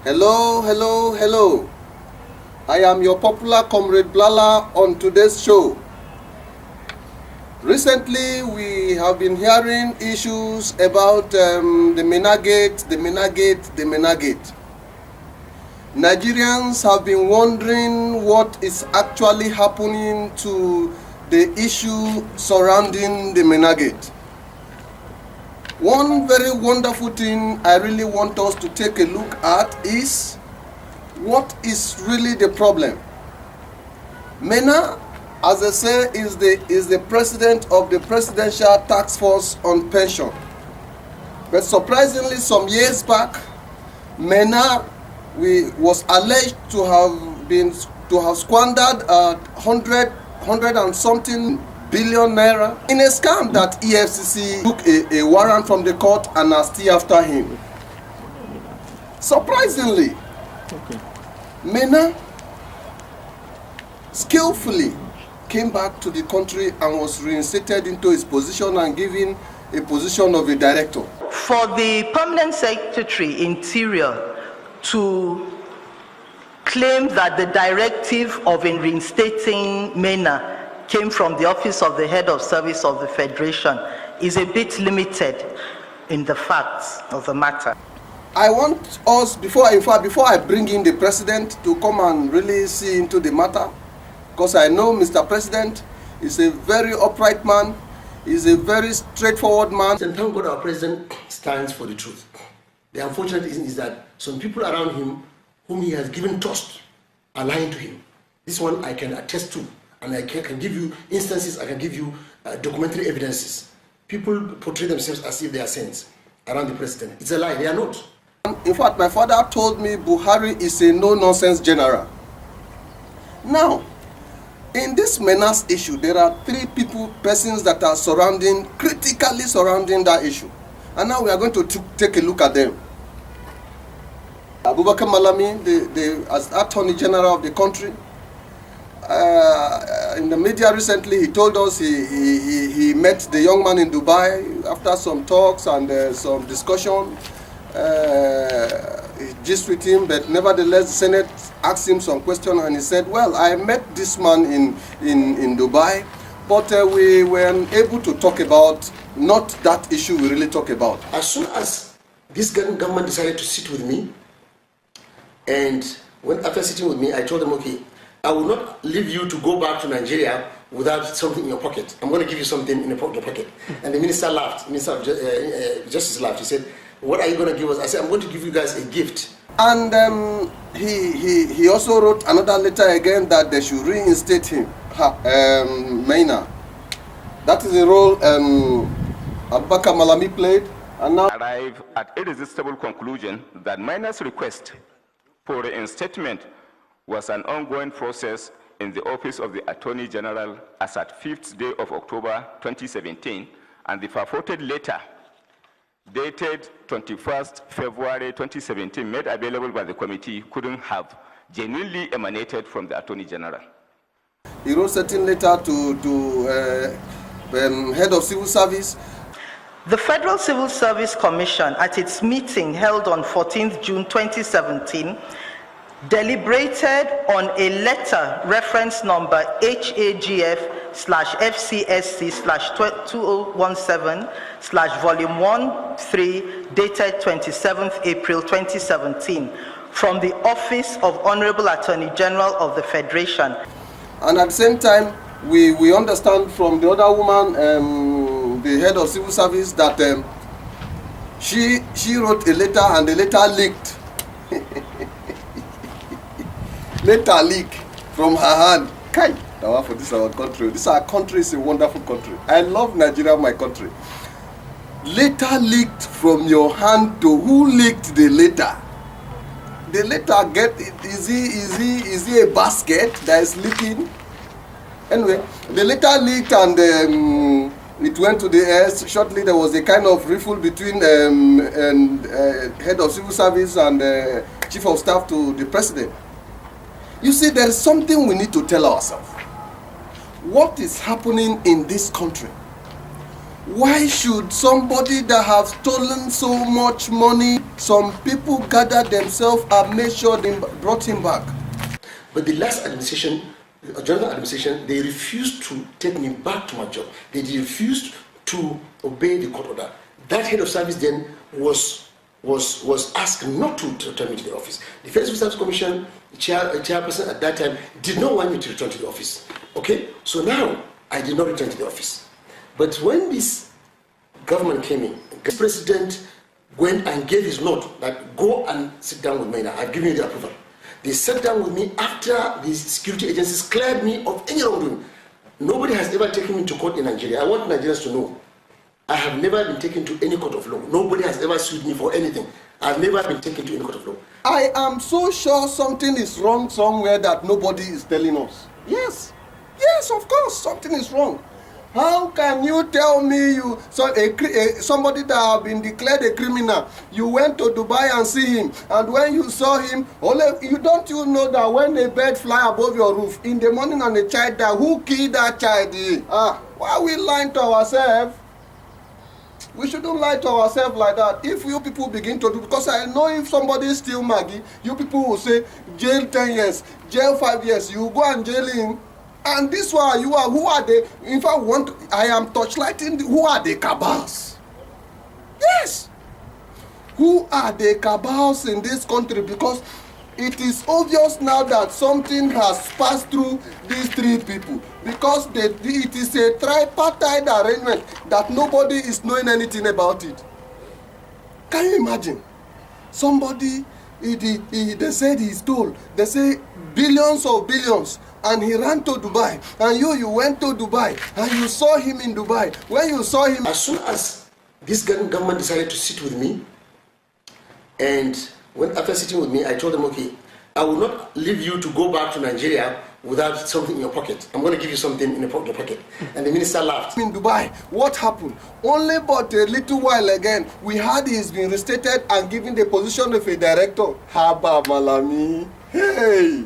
Hello, hello, hello. I am your popular comrade Blala on today's show. Recently, we have been hearing issues about the Maina Gate. Nigerians have been wondering what is actually happening to the issue surrounding the Maina Gate. One very wonderful thing I really want us to take a look at is what is really the problem. Maina, as I say, is the president of the Presidential Task Force on Pension. But surprisingly, some years back, Maina was alleged to have squandered 100 and something billion naira in a scam that EFCC took a warrant from the court and are still after him. Surprisingly, Maina skillfully came back to the country and was reinstated into his position and given a position of a director. For the Permanent Secretary Interior to claim that the directive of reinstating Maina came from the office of the head of service of the Federation is a bit limited in the facts of the matter. I want us, before I bring in the president to come and really see into the matter, because I know Mr. President is a very upright man, is a very straightforward man. And thank God our president stands for the truth. The unfortunate thing is that some people around him, whom he has given trust, are lying to him. This one I can attest to, and I can give you instances, I can give you documentary evidences. People portray themselves as if they are saints around the president. It's a lie, they are not. In fact, my father told me Buhari is a no-nonsense general. Now, in this menace issue, there are three persons that are critically surrounding that issue. And now we are going to take a look at them. Abubakar Malami, as Attorney General of the country, in the media recently, he told us he met the young man in Dubai after some talks and some discussion. He gist with him, but nevertheless, the Senate asked him some question, and he said, "Well, I met this man in Dubai, but we weren't able to talk about not that issue we really talk about." As soon as this government decided to sit with me, and after sitting with me, I told them, okay, I will not leave you to go back to Nigeria without something in your pocket. I'm going to give you something in your pocket. And the minister laughed. Minister of Justice laughed. He said, "What are you going to give us?" I said, "I'm going to give you guys a gift." And he also wrote another letter again that they should reinstate him, Maina. That is the role Abubakar Malami played. And now arrive at irresistible conclusion that Maina's request for reinstatement was an ongoing process in the office of the Attorney General as at 5th day of October 2017, and the purported letter dated 21st February 2017 made available by the committee couldn't have genuinely emanated from the Attorney General. He wrote certain letter to head of civil service. The Federal Civil Service Commission, at its meeting held on 14th June 2017, deliberated on a letter reference number HAGF/FCSC/2017/volume 13 dated 27th April 2017 from the Office of Honorable Attorney General of the Federation. And at the same time, we understand from the other woman, the head of civil service, that she wrote a letter and the letter leaked. Letter leak from her hand. Kai, now for this our country. This our country is a wonderful country. I love Nigeria, my country. Letter leaked from your hand to who leaked the letter? The letter is he a basket that is leaking? Anyway, the letter leaked and it went to the air. Shortly there was a kind of riffle between head of civil service and chief of staff to the president. You see, there is something we need to tell ourselves. What is happening in this country? Why should somebody that have stolen so much money, some people gathered themselves and made sure they brought him back? But the last administration, the general administration, they refused to take me back to my job. They refused to obey the court order. That head of service then was asked not to return me to the office. The Federal Service Commission chairperson at that time did not want me to return to the office. Okay, so now I did not return to the office. But when this government came in, the president went and gave his note that go and sit down with Maina. I've given you the approval. They sat down with me after the security agencies cleared me of any wrongdoing. Nobody has ever taken me to court in Nigeria. I want Nigerians to know. I have never been taken to any court of law. Nobody has ever sued me for anything. I've never been taken to any court of law. I am so sure something is wrong somewhere that nobody is telling us. Yes, of course, something is wrong. How can you tell me somebody that have been declared a criminal, you went to Dubai and see him, and when you saw him, you know that when a bird fly above your roof in the morning and a child die, who killed that child? Why are we lying to ourselves? We shouldn't lie to ourselves like that. If you people begin to do, because I know if somebody steal Maggie, you people will say jail 10 years, jail 5 years, you go and jail him. And this one, who are they? If I am torchlighting, who are the cabals? Yes. Who are the cabals in this country? Because it is obvious now that something has passed through these three people. Because it is a tripartite arrangement that nobody is knowing anything about it. Can you imagine? Somebody, they said he stole. They say billions of billions. And he ran to Dubai, and you went to Dubai, and you saw him in Dubai. When you saw him, as soon as this government decided to sit with me, and after sitting with me, I told them, okay, I will not leave you to go back to Nigeria without something in your pocket. I'm going to give you something in your pocket. And the minister laughed. In Dubai, what happened? Only but a little while again, we heard he's been restated and given the position of a director. Haba Malami. Hey!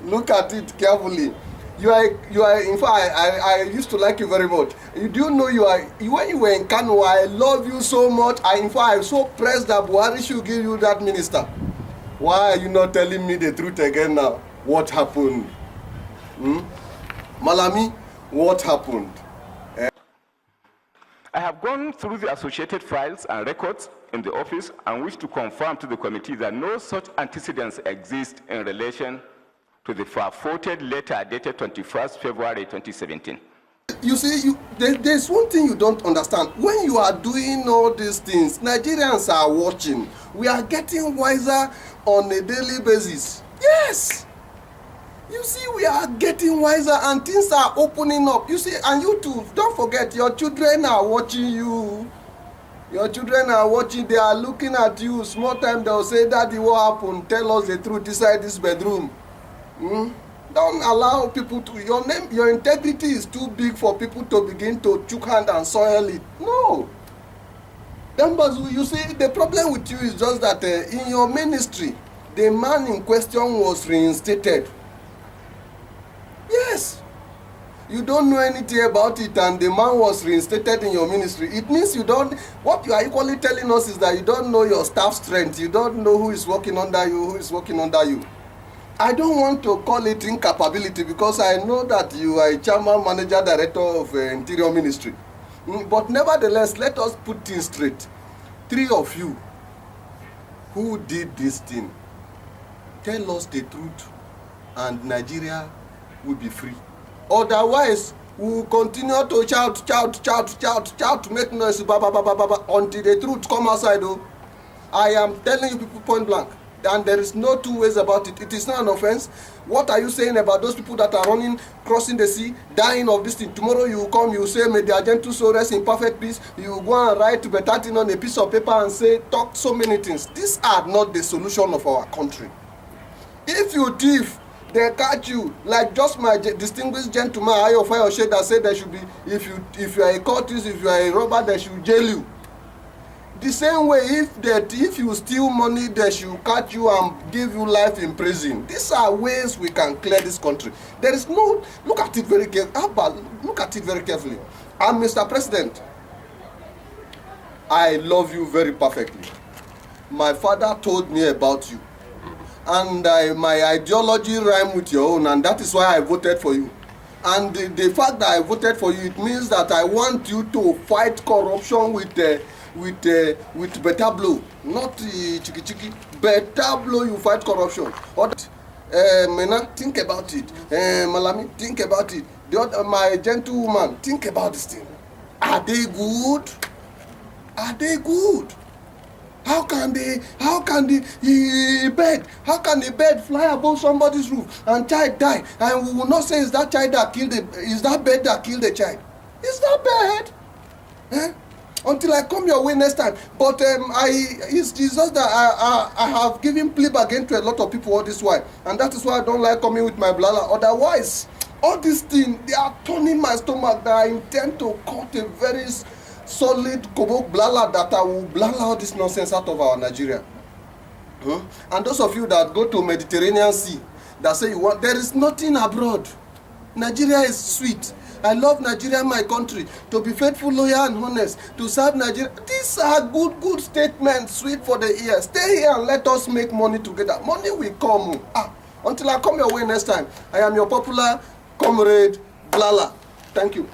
Look at it carefully. You are. In fact, I used to like you very much. You do know when you were in Kano, I love you so much. In fact, I'm so pressed that Buhari should give you that minister. Why are you not telling me the truth again now? What happened? Malami, what happened? I have gone through the associated files and records in the office and wish to confirm to the committee that no such antecedents exist in relation to the purported letter dated 21st February 2017. You see, there's one thing you don't understand. When you are doing all these things, Nigerians are watching. We are getting wiser on a daily basis. Yes! You see, we are getting wiser and things are opening up. You see, and you too, don't forget, your children are watching you. Your children are watching, they are looking at you. Small time they'll say, Daddy, what happened? Tell us the truth inside this bedroom. Don't allow people to, your integrity is too big for people to begin to choke hand and soil it. No. You see, the problem with you is just that in your ministry, the man in question was reinstated. Yes. You don't know anything about it and the man was reinstated in your ministry. It means what you are equally telling us is that you don't know your staff strength. You don't know who is working under you, I don't want to call it incapability because I know that you are a chairman, manager, director of Interior Ministry. But nevertheless, let us put things straight. Three of you who did this thing, tell us the truth and Nigeria will be free. Otherwise, we will continue to shout, make noise, until the truth come outside. I am telling you people point blank. And there is no two ways about it. It is not an offense. What are you saying about those people that are running, crossing the sea, dying of this thing? Tomorrow you will come, you will say, may their gentle soul rest in perfect peace. You will go and write better thing on a piece of paper and talk so many things. These are not the solution of our country. If you thief, they catch you. Like just my distinguished gentleman, Ayo Fayoshe, that said there should be, if you are a cultist, if you are a robber, they should jail you. The same way, if you steal money, they should catch you and give you life in prison. These are ways we can clear this country. Look at it very carefully. And Mr. President, I love you very perfectly. My father told me about you. And my ideology rhyme with your own, and that is why I voted for you. And the fact that I voted for you, it means that I want you to fight corruption with better blow, not chiki chiki. Better blow, you fight corruption. Maina, think about it. Malami, think about it. My gentlewoman, think about this thing. Are they good? Are they good? How can the bird fly above somebody's roof and child die, and we will not say is that bird that killed the child? Is that bird? Until I come your way next time. But it's just that I have given plea again to a lot of people all this while, and that is why I don't like coming with my blala. Otherwise, all these things, they are turning my stomach, that I intend to cut a very solid kobok blala that I will blala all this nonsense out of our Nigeria. And those of you that go to Mediterranean Sea, that say you want, there is nothing abroad. Nigeria is sweet. I love Nigeria, my country. To be faithful, loyal, and honest. To serve Nigeria. These are good statements, sweet for the ear. Stay here and let us make money together. Money will come. Until I come your way next time, I am your popular comrade, Blala. Thank you.